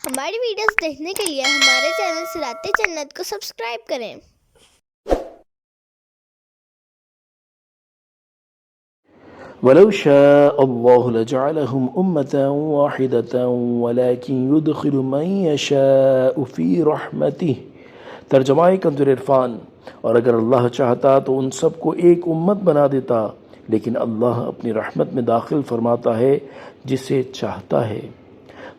ہماری ویڈیوز دیکھنے کے لیے ہمارے چینل صراط جنت کو سبسکرائب کریں۔ وَلَوْ شَاءَ اللَّهُ لَجَعَلَهُمْ أُمَّةً وَاحِدَةً وَلَكِنْ يُدْخِلُ مَنْ يَشَاءُ فِي رَحْمَتِهِ۔ ترجمہ کنز العرفان۔ اور اگر اللہ چاہتا تو ان سب کو ایک امت بنا دیتا، لیکن اللہ اپنی رحمت میں داخل فرماتا ہے جسے چاہتا ہے۔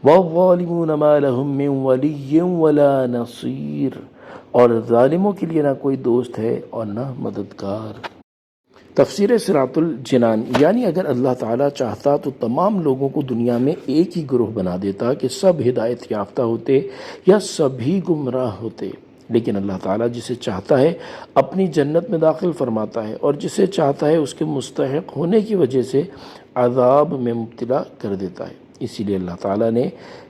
وَالظَّالِمُونَ مَا لَهُم مِّن وَلِيٍّ وَلَا نَصِيرٍ، اور ظالموں کے لیے نہ کوئی دوست ہے اور نہ مددگار۔ تفسیر صراط الجنان، یعنی اگر اللہ تعالیٰ چاہتا تو تمام لوگوں کو دنیا میں ایک ہی گروہ بنا دیتا کہ سب ہدایت یافتہ ہوتے یا سبھی گمراہ ہوتے، لیکن اللہ تعالیٰ جسے چاہتا ہے اپنی جنت میں داخل فرماتا ہے اور جسے چاہتا ہے اس کے مستحق ہونے کی وجہ سے عذاب میں مبتلا کر دیتا ہے۔ اسی لیے اللہ تعالیٰ نے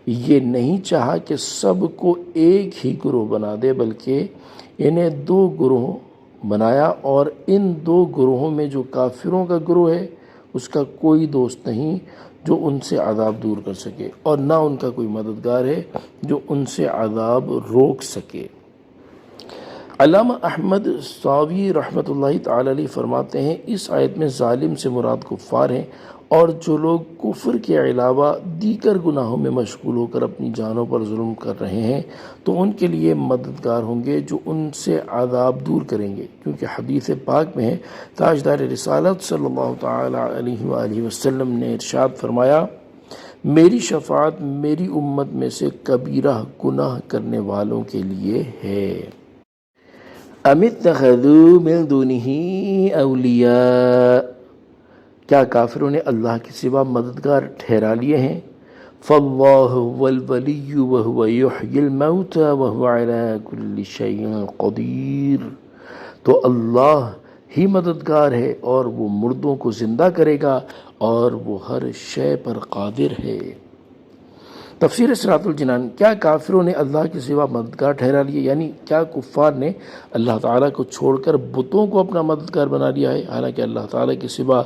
یہ نہیں چاہا کہ سب کو ایک ہی گروہ بنا دے، بلکہ انہیں دو گروہ بنایا، اور ان دو گروہوں میں جو کافروں کا گروہ ہے اس کا کوئی دوست نہیں جو ان سے عذاب دور کر سکے، اور نہ ان کا کوئی مددگار ہے جو ان سے عذاب روک سکے۔ علامہ احمد ساوی رحمۃ اللہ تعالی علیہ فرماتے ہیں اس آیت میں ظالم سے مراد کفار ہیں، اور جو لوگ کفر کے علاوہ دیگر گناہوں میں مشغول ہو کر اپنی جانوں پر ظلم کر رہے ہیں تو ان کے لیے مددگار ہوں گے جو ان سے عذاب دور کریں گے، کیونکہ حدیث پاک میں ہے تاجدار رسالت صلی اللہ تعالی علیہ وآلہ وسلم نے ارشاد فرمایا، میری شفاعت میری امت میں سے کبیرہ گناہ کرنے والوں کے لیے ہے۔ ام اتخذوا من دونہ اولیاء، کیا کافروں نے اللہ کے سوا مددگار ٹھہرا لیے ہیں؟ فاللہ هو الولی وهو یحیی الموتى وهو على كل شیء قدیر، تو اللہ ہی مددگار ہے اور وہ مردوں کو زندہ کرے گا اور وہ ہر شے پر قادر ہے۔ تفسیر صراط الجنان، کیا کافروں نے اللہ کے سوا مددگار ٹھہرا لیے، یعنی کیا کفار نے اللہ تعالیٰ کو چھوڑ کر بتوں کو اپنا مددگار بنا لیا ہے، حالانکہ اللہ تعالیٰ کے سوا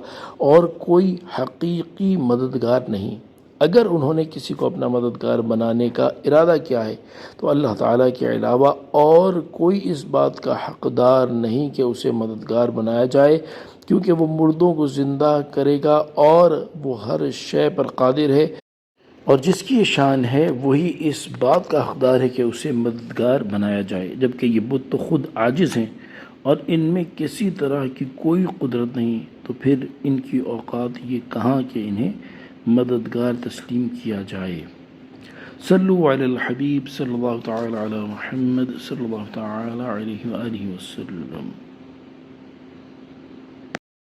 اور کوئی حقیقی مددگار نہیں۔ اگر انہوں نے کسی کو اپنا مددگار بنانے کا ارادہ کیا ہے تو اللہ تعالیٰ کے علاوہ اور کوئی اس بات کا حقدار نہیں کہ اسے مددگار بنایا جائے، کیونکہ وہ مردوں کو زندہ کرے گا اور وہ ہر شے پر قادر ہے، اور جس کی یہ شان ہے وہی اس بات کا حقدار ہے کہ اسے مددگار بنایا جائے، جبکہ یہ بت تو خود عاجز ہیں اور ان میں کسی طرح کی کوئی قدرت نہیں، تو پھر ان کی اوقات یہ کہاں کہ انہیں مددگار تسلیم کیا جائے۔ صلو علی الحبیب صلی اللہ تعالی علی محمد صلی اللہ تعالی علیہ وآلہ وسلم۔